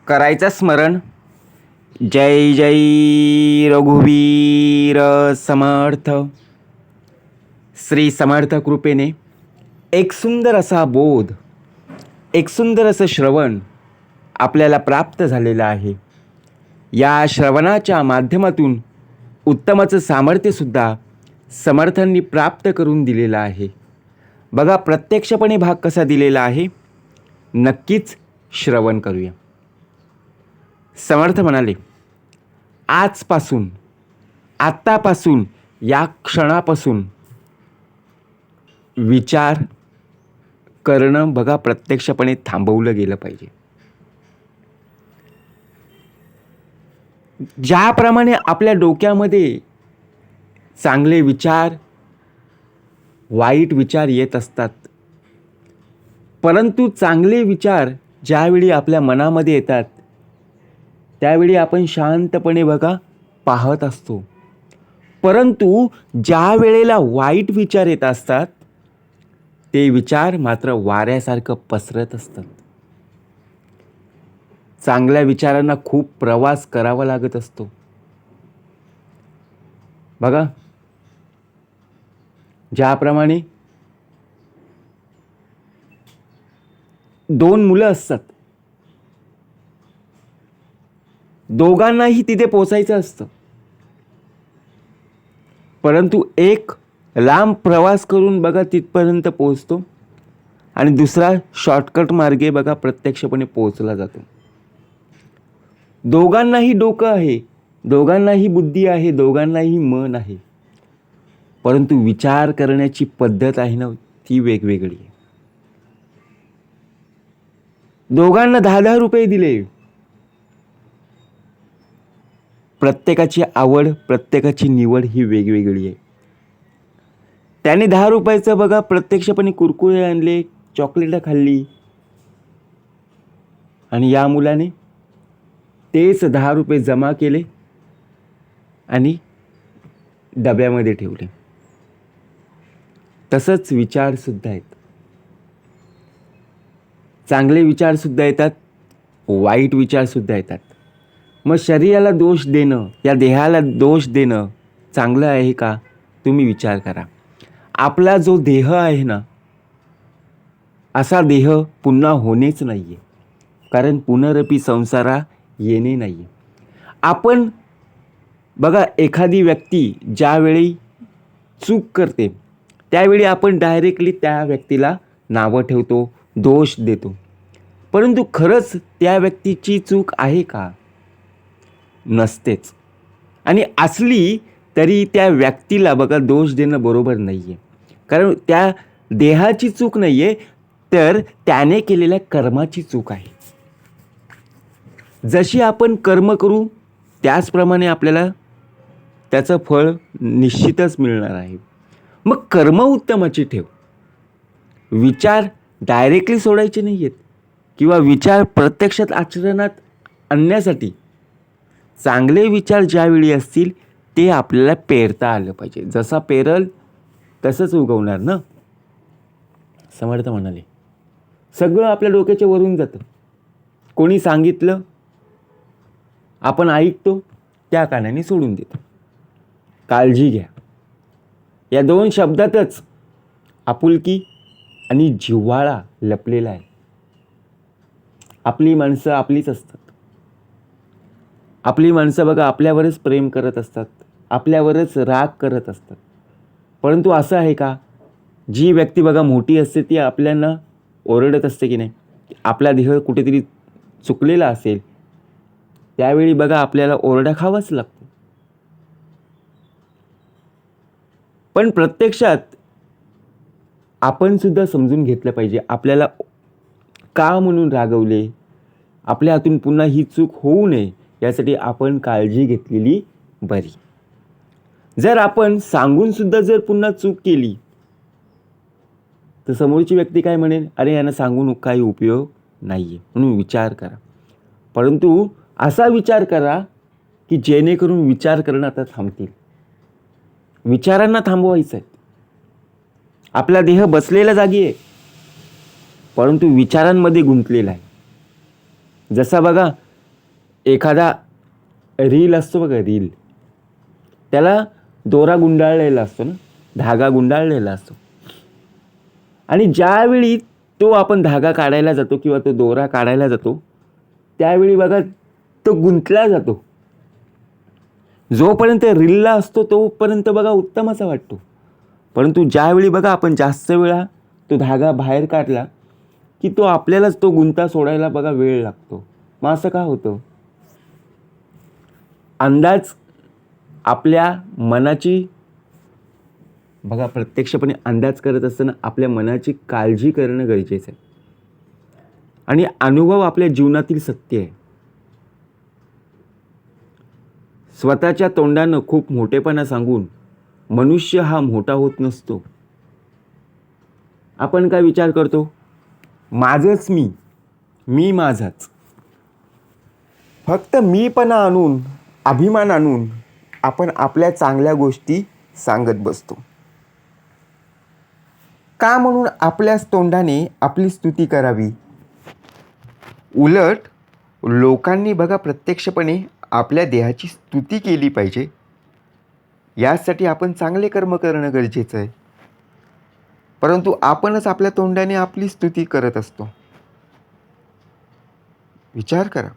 करायचं स्मरण. जय जय रघुवीर समर्थ. श्री समर्थ कृपेने एक सुंदर असा बोध, एक सुंदर असं श्रवण आपल्याला प्राप्त झालेलं आहे. या श्रवणाच्या माध्यमातून उत्तमाचं सामर्थ्यसुद्धा समर्थांनी प्राप्त करून दिलेलं आहे. बघा, प्रत्यक्षपणे भाग कसा दिलेला आहे, नक्कीच श्रवण करूया. समर्थ म्हणाले, आजपासून, आत्तापासून, या क्षणापासून विचार करणं बघा प्रत्यक्षपणे थांबवलं गेलं पाहिजे. ज्याप्रमाणे आपल्या डोक्यामध्ये चांगले विचार, वाईट विचार येत असतात, परंतु चांगले विचार ज्यावेळी आपल्या मनामध्ये येतात त्यावेळी आपण शांतपणे बघा पाहत असतो. परंतु ज्या वेळेला वाईट विचार येत असतात ते विचार मात्र वाऱ्यासारखं पसरत असतात. चांगल्या विचारांना खूप प्रवास करावा लागत असतो. बघा, ज्याप्रमाणे दोन मुलं असतात, दोघांनाही तिथे पोचायचं असतं, परंतु एक लांब प्रवास करून बघा तिथपर्यंत पोहोचतो आणि दुसरा शॉर्टकट मार्गे बघा प्रत्यक्षपणे पोहोचला जातो. दोघांनाही डोकं आहे, दोघांनाही बुद्धी आहे, दोघांनाही मन आहे, परंतु विचार करण्याची पद्धत आहे ना ती वेगवेगळी आहे. दोघांना 10-10 रुपये दिले, प्रत्येकाची आवड, प्रत्येकाची निवड ही वेगवेगळी आहे. त्याने 10 रुपयाचं बघा प्रत्यक्षपणे कुरकुरे आणले, चॉकलेट खाल्ली, आणि या मुलाने तेच 10 रुपये जमा केले आणि डब्यामध्ये ठेवले. तसंच विचार सुद्धा आहेत. चांगले विचार सुद्धा येतात, वाईट विचार सुद्धा येतात. मग शरीराला दोष देणं, या देहाला दोष देणं चांगलं आहे का? तुम्ही विचार करा. आपला जो देह आहे ना, असा देह पुन्हा होणेच नाही आहे, कारण पुनरपी संसारा येणे नाही आहे. आपण बघा, एखादी व्यक्ती ज्यावेळी चूक करते त्यावेळी आपण डायरेक्टली त्या व्यक्तीला नावं ठेवतो, दोष देतो, परंतु खरंच त्या व्यक्तीची चूक आहे का? नसतेच. आणि असली तरी त्या व्यक्तीला बघा दोष देणं बरोबर नाही आहे, कारण त्या देहाची चूक नाही आहे, तर त्याने केलेल्या कर्माची चूक आहे. जशी आपण कर्म करू त्याचप्रमाणे आपल्याला त्याचं फळ निश्चितच मिळणार आहे. मग कर्म उत्तमाची ठेव. विचार डायरेक्टली सोडायचे नाही आहेत, किंवा विचार प्रत्यक्षात आचरणात आणण्यासाठी चांगले विचार ज्यावेळी असतील ते आपल्याला पेरता आलं पाहिजे. जसा पेरल तसंच उगवणार ना. समर्थ म्हणाले, सगळं आपल्या डोक्याच्या वरून जातं. कोणी सांगितलं आपण ऐकतो, त्या कानाने सोडून देतो. काळजी घ्या. या 2 शब्दातच आपुलकी आणि जिव्हाळा लपलेला आहे. आपली माणसं आपलीच असतात. आपली माणसं बघा आपल्यावरच प्रेम करत असतात, आपल्यावरच राग करत असतात. परंतु असं आहे का? जी व्यक्ती बघा मोठी असते ती आपल्याला ओरडत असते की नाही, आपला देह कुठेतरी चुकलेला असेल त्यावेळी बघा आपल्याला ओरडा खावाच लागतो. पण प्रत्यक्षात आपण सुद्धा समजून घेतलं पाहिजे आपल्याला का म्हणून रागवले, आपल्या हातून पुन्हा ही चूक होऊ नये यासाठी आपण काळजी घेतलेली बरी. जर आपण सांगून सुद्धा जर पुन्हा चूक केली तर समोरची व्यक्ती काय म्हणेल, अरे यांना सांगून काही उपयोग नाही आहे. म्हणून विचार करा, परंतु असा विचार करा की जेणेकरून विचार करणं आता थांबतील. विचारांना थांबवायचं आहे. आपला देह बसलेला जागी आहे, परंतु विचारांमध्ये गुंतलेला आहे. जसा बघा एखादा रील असतो बघा, रील, त्याला दोरा गुंडाळलेला असतो ना, धागा गुंडाळलेला असतो. आणि ज्यावेळी तो आपण धागा काढायला जातो किंवा तो दोरा काढायला जातो, त्यावेळी बघा तो गुंतला जातो. जोपर्यंत रीलला असतो तोपर्यंत बघा उत्तम असा वाटतो. परंतु ज्यावेळी बघा आपण जास्त वेळा तो धागा बाहेर काढला की तो आपल्यालाच तो गुंता सोडायला बघा वेळ लागतो. मग असं का होतं? अंदाज आपल्या मनाची बघा, प्रत्यक्षपणे अंदाज करत असताना आपल्या मनाची काळजी करणं गरजेचं आहे. आणि अनुभव आपल्या जीवनातील सत्य आहे. स्वतःच्या तोंडानं खूप मोठेपणा सांगून मनुष्य हा मोठा होत नसतो. आपण काय विचार करतो? माझंच मी माझाच. फक्त मीपणा आणून, अभिमान आणून आपण आपल्या चांगल्या गोष्टी सांगत बसतो. का? म्हणून आपल्याच तोंडाने आपली स्तुती करावी. उलट लोकांनी बघा प्रत्यक्षपणे आपल्या देहाची स्तुती केली पाहिजे. यासाठी आपण चांगले कर्म करणं गरजेचं आहे. परंतु आपणच आपल्या तोंडाने आपली स्तुती करत असतो. विचार करा.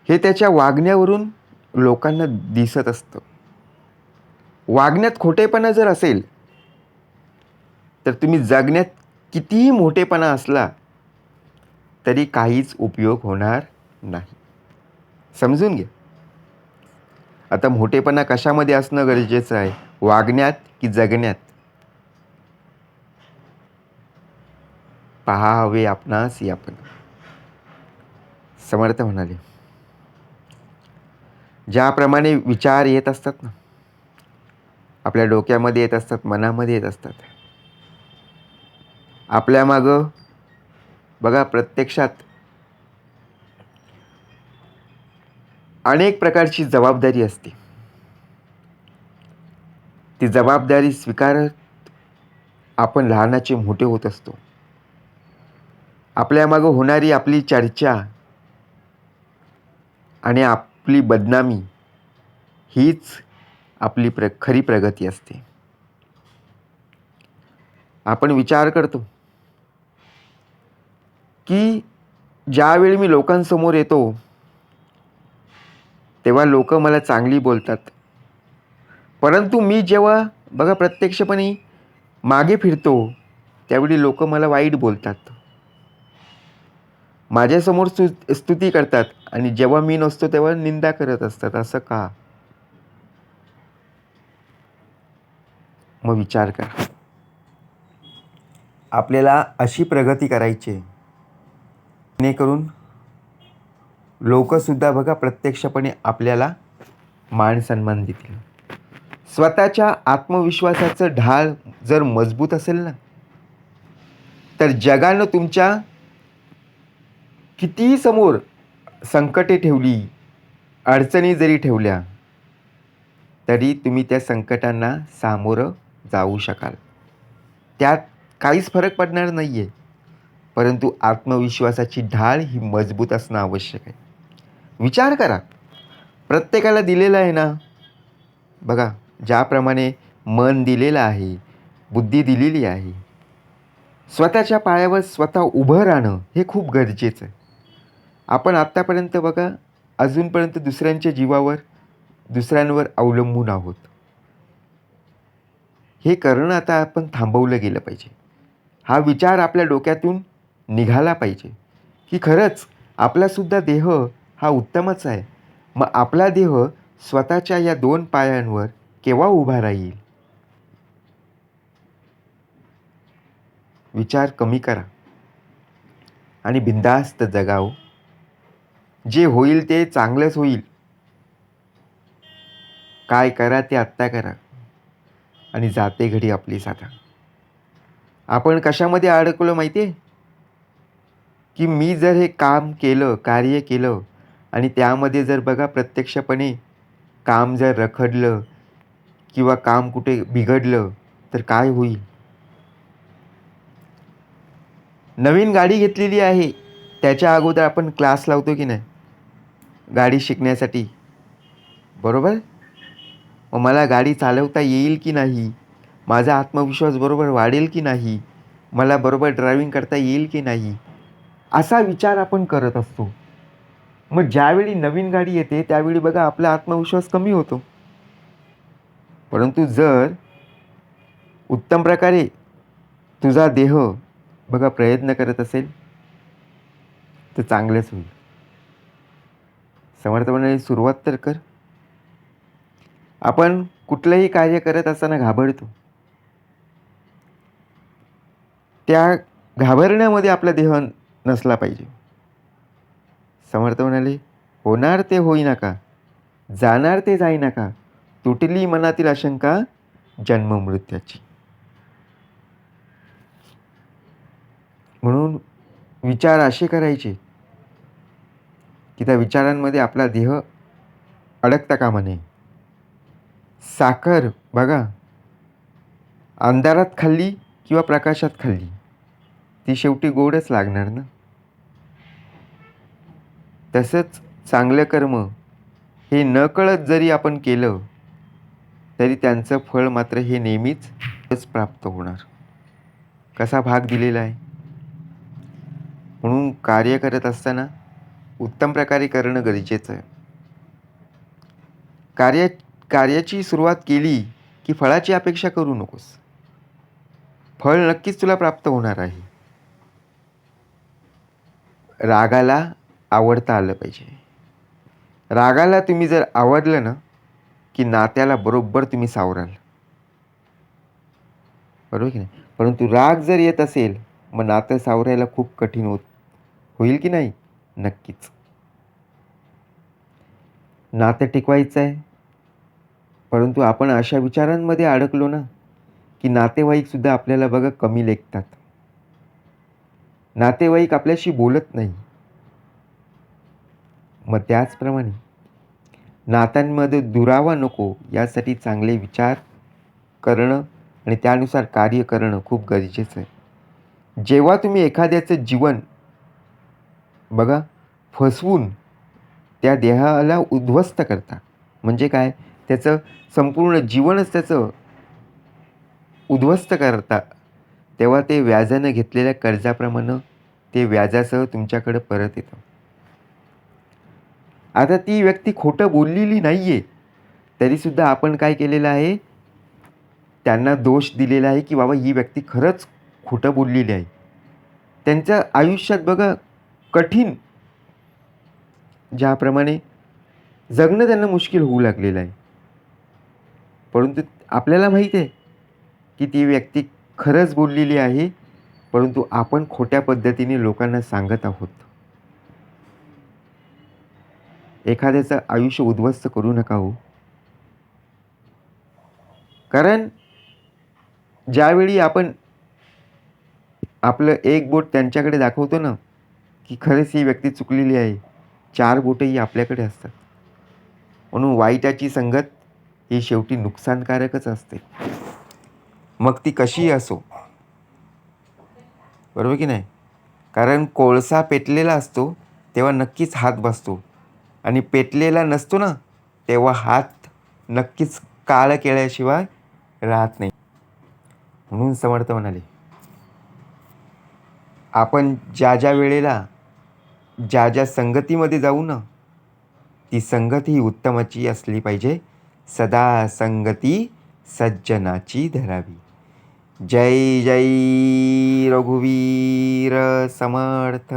हे त्याच्या वागण्यावरून लोकांना दिसत असतं. वागण्यात खोटेपणा जर असेल तर तुम्ही जगण्यात कितीही मोठेपणा असला तरी काहीच उपयोग होणार नाही. समजून घ्या. आता मोठेपणा कशामध्ये असणं गरजेचं आहे? वागण्यात की जगण्यात? पहावे आपणास यापण. समर्थ म्हणाले, ज्याप्रमाणे विचार येत असतात ना, आपल्या डोक्यामध्ये येत असतात, मनामध्ये येत असतात, आपल्या मागं बघा प्रत्यक्षात अनेक प्रकारची जबाबदारी असते. ती जबाबदारी स्वीकारत आपण लहानाचे मोठे होत असतो. आपल्या मागं होणारी आपली चर्चा आणि आपली बदनामी हीच आपली खरी प्रगती असते. आपण विचार करतो की ज्यावेळी मी लोकांसमोर येतो तेव्हा लोक मला चांगली बोलतात. परंतु मी जेव्हा बघा प्रत्यक्षपणे मागे फिरतो त्यावेळी लोक मला वाईट बोलतात. माझ्यासमोर स्तुती करतात आणि जेव्हा मी नसतो तेव्हा निंदा करत असतात. असं का? मग विचार करा. आपल्याला अशी प्रगती करायची जेणेकरून लोकसुद्धा बघा प्रत्यक्षपणे आपल्याला मान सन्मान देतील. स्वतःच्या आत्मविश्वासाचं ढाल जर मजबूत असेल ना, तर जगानं तुमच्या कितीही समोर संकटे ठेवली, अडचणी जरी ठेवल्या, तरी तुम्ही त्या संकटांना सामोरं जाऊ शकाल. त्यात काहीच फरक पडणार नाही आहे. परंतु आत्मविश्वासाची ढाल ही मजबूत असणं आवश्यक आहे. विचार करा. प्रत्येकाला दिलेलं आहे ना, बघा ज्याप्रमाणे मन दिलेलं आहे, बुद्धी दिलेली आहे, स्वतःच्या पायावर स्वतः उभं राहणं हे खूप गरजेचं आहे. आपण आत्तापर्यंत बघा अजूनपर्यंत दुसऱ्यांच्या जीवावर, दुसऱ्यांवर अवलंबून आहोत. हे करणं आता आपण थांबवलं गेलं पाहिजे. हा विचार आपल्या डोक्यातून निघाला पाहिजे की खरंच आपलासुद्धा देह हा उत्तमच आहे. मग आपला देह स्वतःच्या या 2 पायांवर केव्हा उभा राहील? विचार कमी करा आणि बिनधास्त जगाव. जे होईल ते चांगलंच होईल. काय करा ते आत्ता करा आणि जाते घडी आपली साधा. आपण कशामध्ये अडकलो माहिती आहे? की मी जर हे काम केलं, कार्य केलं आणि त्यामध्ये जर बघा प्रत्यक्षपणे काम जर रखडलं किंवा काम कुठे बिघडलं तर काय होईल? नवीन गाडी घेतलेली आहे, त्याच्या अगोदर आपण क्लास लावतो की नाही? गाडी शिकण्यासाठी, बरोबर. मग मला गाडी चालवता येईल की नाही, माझा आत्मविश्वास बरोबर वाढेल की नाही, मला बरोबर ड्रायव्हिंग करता येईल की नाही, असा विचार आपण करत असतो. मग ज्यावेळी नवीन गाडी येते त्यावेळी बघा आपला आत्मविश्वास कमी होतो. परंतु जर उत्तम प्रकारे तुझा देह बघा प्रयत्न करत असेल तर चांगलंच होईल. समर्थपणे सुरुवात तर कर. आपण कुठलंही कार्य करत असताना घाबरतो. त्या घाबरण्यामध्ये आपला देह नसला पाहिजे. समर्थ म्हणाले, होणार ते होई नका, जाणार ते जाई नका, तुटली मनातील आशंका जन्म मृत्यूची. म्हणून विचार असे करायचे की त्या विचारांमध्ये आपला देह अडकता कामा नये. साखर बघा अंधारात खाल्ली किंवा प्रकाशात खाल्ली ती शेवटी गोडच लागणार ना. तसंच चांगलं कर्म हे नकळत जरी आपण केलं तरी त्यांचं फळ मात्र हे नेहमीच प्राप्त होणार. कसा भाग दिलेला आहे. म्हणून कार्य करत असताना उत्तम प्रकारे करणं गरजेचं आहे. कार्याची सुरुवात केली की फळाची अपेक्षा करू नकोस. फळ नक्कीच तुला प्राप्त होणार आहे. रागाला आवडता आलं पाहिजे. रागाला तुम्ही जर आवडलं ना की नात्याला बरोबर तुम्ही सावराल, बरोबर की नाही. परंतु राग जर येत असेल मग नातं सावरायला खूप कठीण होईल की नाही. नक्कीच नातं टिकवायचं आहे, परंतु आपण अशा विचारांमध्ये अडकलो ना की नातेवाईकसुद्धा आपल्याला बघा कमी लेखतात. नातेवाईक आपल्याशी बोलत नाही. मग त्याचप्रमाणे नात्यांमध्ये दुरावा नको यासाठी चांगले विचार करणं आणि त्यानुसार कार्य करणं खूप गरजेचं आहे. जेव्हा तुम्ही एखाद्याचं जीवन बघा फसवून त्या देहाला उद्ध्वस्त करता, म्हणजे काय, त्याचं संपूर्ण जीवनच त्याचं उद्ध्वस्त करता, तेव्हा ते व्याजानं घेतलेल्या कर्जाप्रमाणे ते व्याजासह तुमच्याकडे परत येतं. आता ती व्यक्ती खोटं बोललेली नाही आहे, तरीसुद्धा आपण काय केलेलं आहे, त्यांना दोष दिलेला आहे की बाबा ही व्यक्ती खरंच खोटं बोललेली आहे. त्यांच्या आयुष्यात बघा कठीण ज्याप्रमाणे जगणं त्यांना मुश्किल होऊ लागलेलं आहे. परंतु आपल्याला माहीत आहे की ती व्यक्ती खरंच बोललेली आहे, परंतु आपण खोट्या पद्धतीने लोकांना सांगत आहोत. एखाद्याचं आयुष्य उद्ध्वस्त करू नका हो. कारण ज्यावेळी आपण आपलं एक बोट त्यांच्याकडे दाखवतो ना की खरंच ही व्यक्ती चुकलेली आहे, 4 बोटंही आपल्याकडे असतात. म्हणून वाईटाची संगत ही शेवटी नुकसानकारकच असते, मग ती कशीही असो, बरोबर की नाही. कारण कोळसा पेटलेला असतो तेव्हा नक्कीच हात बसतो आणि पेटलेला नसतो ना तेव्हा हात नक्कीच काळं केल्याशिवाय राहत नाही. म्हणून समर्थ म्हणाले, आपण ज्या ज्या वेळेला ज्या ज्या संगतीमध्ये जाऊ ना ती संगत ही उत्तमाची असली पाहिजे. सदा संगती सज्जनाची धरावी. जय जय रघुवीर समर्थ.